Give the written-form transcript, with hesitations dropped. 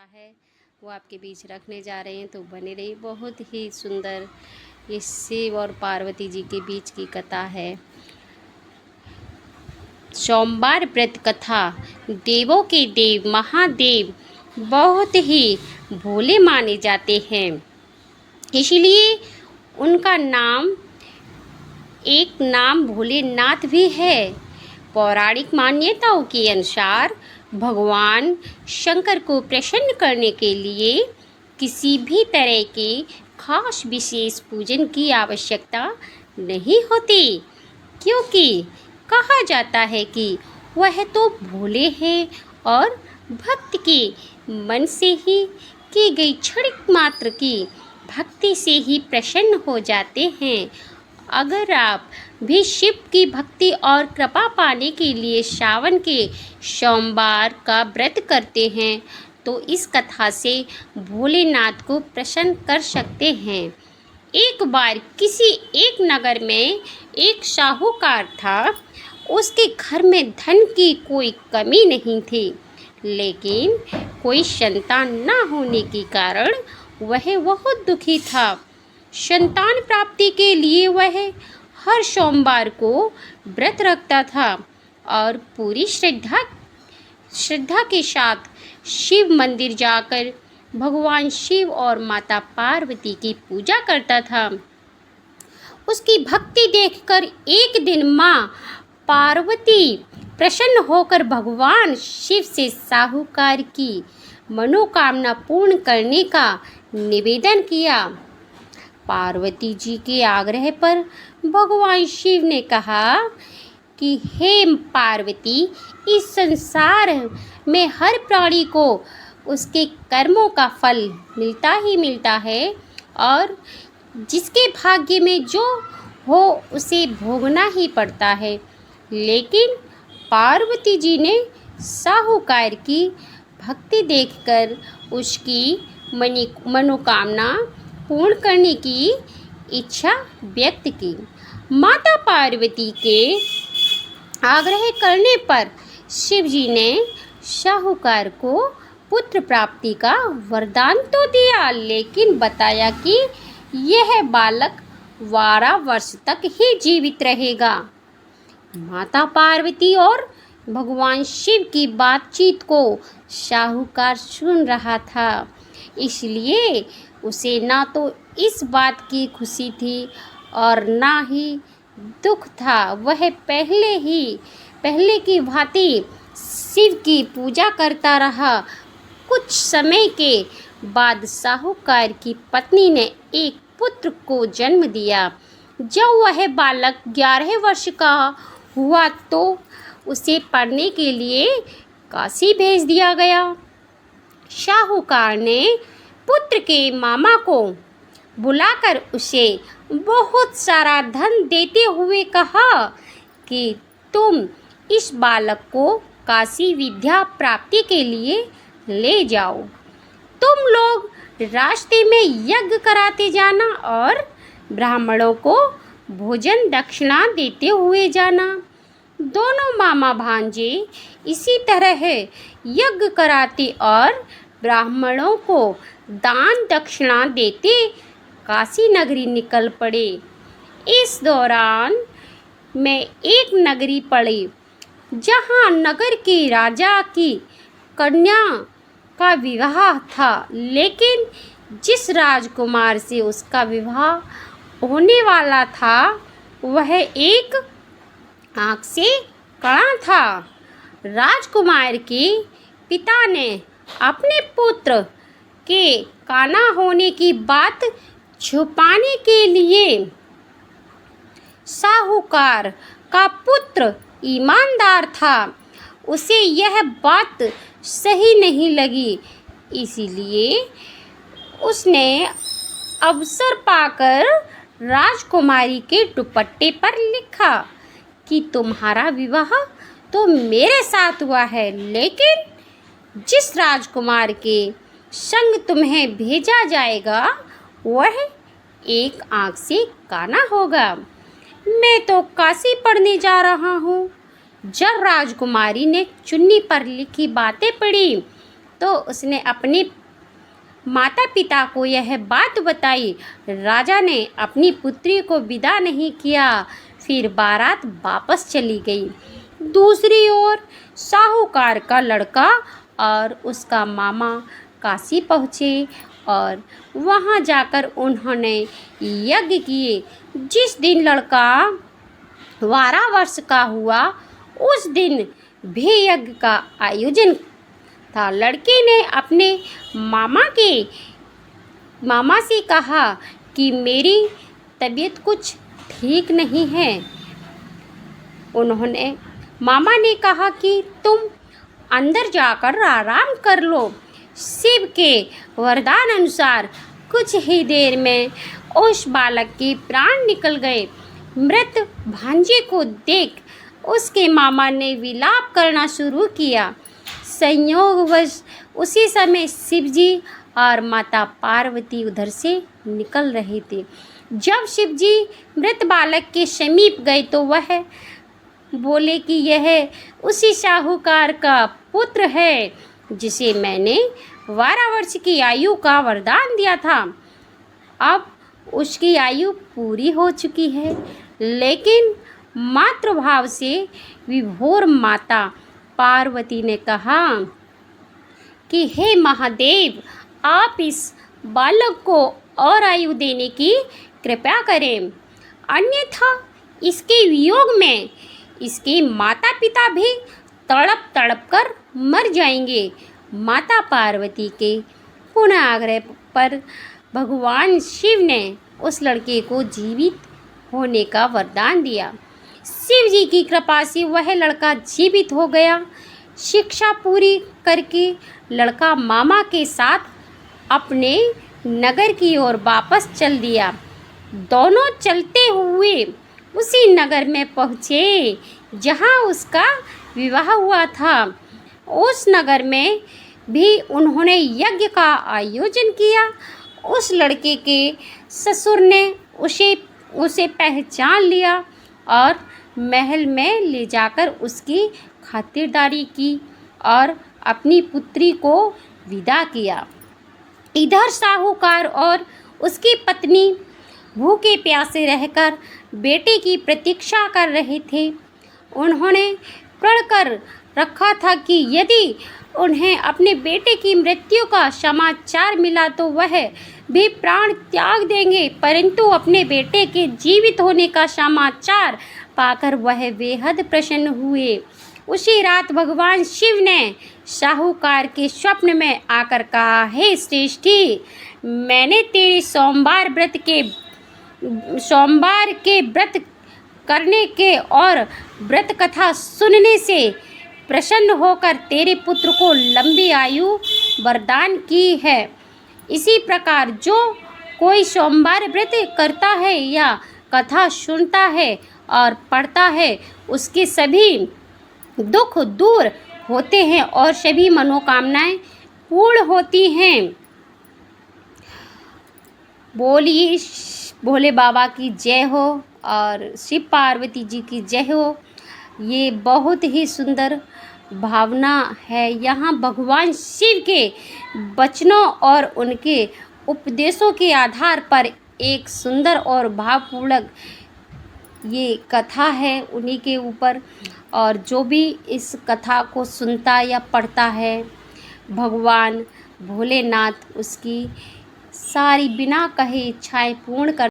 है वो आपके बीच रखने जा रहे हैं, तो बने रहिए। बहुत ही सुंदर ये शिव और पार्वती जी के बीच की कथा है। सोमवार व्रत कथा। देवों के देव महादेव बहुत ही भोले माने जाते हैं, इसलिए उनका नाम एक नाम भोलेनाथ भी है। पौराणिक मान्यताओं के अनुसार भगवान शंकर को प्रसन्न करने के लिए किसी भी तरह के खास विशेष पूजन की आवश्यकता नहीं होती, क्योंकि कहा जाता है कि वह तो भोले हैं और भक्त के मन से ही की गई क्षणिक मात्र की भक्ति से ही प्रसन्न हो जाते हैं। अगर आप भी शिव की भक्ति और कृपा पाने के लिए सावन के सोमवार का व्रत करते हैं, तो इस कथा से भोलेनाथ को प्रसन्न कर सकते हैं। एक बार किसी एक नगर में एक साहूकार था। उसके घर में धन की कोई कमी नहीं थी, लेकिन कोई संतान न होने के कारण वह बहुत दुखी था। संतान प्राप्ति के लिए वह हर सोमवार को व्रत रखता था और पूरी श्रद्धा के साथ शिव मंदिर जाकर भगवान शिव और माता पार्वती की पूजा करता था। उसकी भक्ति देखकर एक दिन माँ पार्वती प्रसन्न होकर भगवान शिव से साहूकार की मनोकामना पूर्ण करने का निवेदन किया। पार्वती जी के आग्रह पर भगवान शिव ने कहा कि हे पार्वती, इस संसार में हर प्राणी को उसके कर्मों का फल मिलता ही मिलता है और जिसके भाग्य में जो हो उसे भोगना ही पड़ता है। लेकिन पार्वती जी ने साहूकार की भक्ति देखकर उसकी मनोकामना पूर्ण करने की इच्छा व्यक्त की। माता पार्वती के आग्रह करने पर शिव जी ने साहूकार को पुत्र प्राप्ति का वरदान तो दिया, लेकिन बताया कि यह बालक 12 वर्ष तक ही जीवित रहेगा। माता पार्वती और भगवान शिव की बातचीत को साहूकार सुन रहा था, इसलिए उसे ना तो इस बात की खुशी थी और ना ही दुख था। वह पहले की भांति शिव की पूजा करता रहा। कुछ समय के बाद साहूकार की पत्नी ने एक पुत्र को जन्म दिया। जब वह बालक 11 वर्ष का हुआ तो उसे पढ़ने के लिए काशी भेज दिया गया। साहूकार ने पुत्र के मामा को बुलाकर उसे बहुत सारा धन देते हुए कहा कि तुम इस बालक को काशी विद्या प्राप्ति के लिए ले जाओ। तुम लोग रास्ते में यज्ञ कराते जाना और ब्राह्मणों को भोजन दक्षिणा देते हुए जाना। दोनों मामा भांजे इसी तरह यज्ञ कराते और ब्राह्मणों को दान दक्षिणा देते काशी नगरी निकल पड़े। इस दौरान में एक नगरी पड़ी जहां नगर के राजा की कन्या का विवाह था, लेकिन जिस राजकुमार से उसका विवाह होने वाला था वह एक आँख से कड़ा था। राजकुमार के पिता ने अपने पुत्र के काना होने की बात छुपाने के लिए साहूकार का पुत्र ईमानदार था, उसे यह बात सही नहीं लगी, इसलिए उसने अवसर पाकर राजकुमारी के दुपट्टे पर लिखा कि तुम्हारा विवाह तो मेरे साथ हुआ है, लेकिन जिस राजकुमार के संग तुम्हें भेजा जाएगा वह एक आँख से काना होगा। मैं तो काशी पढ़ने जा रहा हूँ। जब राजकुमारी ने चुन्नी पर लिखी बातें पढ़ी तो उसने अपने माता पिता को यह बात बताई। राजा ने अपनी पुत्री को विदा नहीं किया, फिर बारात वापस चली गई। दूसरी ओर साहूकार का लड़का और उसका मामा काशी पहुँचे और वहाँ जाकर उन्होंने यज्ञ किए। जिस दिन लड़का 12 वर्ष का हुआ उस दिन भी यज्ञ का आयोजन था। लड़के ने अपने मामा से कहा कि मेरी तबीयत कुछ ठीक नहीं है। मामा ने कहा कि तुम अंदर जाकर आराम कर लो। शिव के वरदान अनुसार कुछ ही देर में उस बालक के प्राण निकल गए। मृत भांजे को देख उसके मामा ने विलाप करना शुरू किया। संयोगवश उसी समय शिवजी और माता पार्वती उधर से निकल रहे थे। जब शिवजी मृत बालक के समीप गए तो वह बोले कि यह उसी साहूकार का पुत्र है जिसे मैंने 12 वर्ष की आयु का वरदान दिया था। अब उसकी आयु पूरी हो चुकी है, लेकिन मातृभाव से विभोर माता पार्वती ने कहा कि हे महादेव, आप इस बालक को और आयु देने की कृपा करें, अन्यथा इसके वियोग में इसके माता पिता भी तड़प तड़प कर मर जाएंगे। माता पार्वती के पुनः आग्रह पर भगवान शिव ने उस लड़के को जीवित होने का वरदान दिया। शिव जी की कृपा से वह लड़का जीवित हो गया। शिक्षा पूरी करके लड़का मामा के साथ अपने नगर की ओर वापस चल दिया। दोनों चलते हुए उसी नगर में पहुँचे जहाँ उसका विवाह हुआ था। उस नगर में भी उन्होंने यज्ञ का आयोजन किया। उस लड़के के ससुर ने उसे पहचान लिया और महल में ले जाकर उसकी खातिरदारी की और अपनी पुत्री को विदा किया। इधर साहूकार और उसकी पत्नी भूखे प्यासे रहकर बेटे की प्रतीक्षा कर रहे थे। उन्होंने प्रण कर रखा था कि यदि उन्हें अपने बेटे की मृत्यु का समाचार मिला तो वह भी प्राण त्याग देंगे, परंतु अपने बेटे के जीवित होने का समाचार पाकर वह बेहद प्रसन्न हुए। उसी रात भगवान शिव ने साहूकार के स्वप्न में आकर कहा, हे श्रेष्ठी, मैंने तेरे सोमवार के व्रत करने के और व्रत कथा सुनने से प्रसन्न होकर तेरे पुत्र को लंबी आयु वरदान की है। इसी प्रकार जो कोई सोमवार व्रत करता है या कथा सुनता है और पढ़ता है, उसके सभी दुख दूर होते हैं और सभी मनोकामनाएं पूर्ण होती हैं। बोलिए भोले बाबा की जय हो और शिव पार्वती जी की जय हो। ये बहुत ही सुंदर भावना है। यहाँ भगवान शिव के वचनों और उनके उपदेशों के आधार पर एक सुंदर और भावपूर्ण ये कथा है उन्हीं के ऊपर। और जो भी इस कथा को सुनता या पढ़ता है, भगवान भोलेनाथ उसकी सारी बिना कहे इच्छाएं पूर्ण कर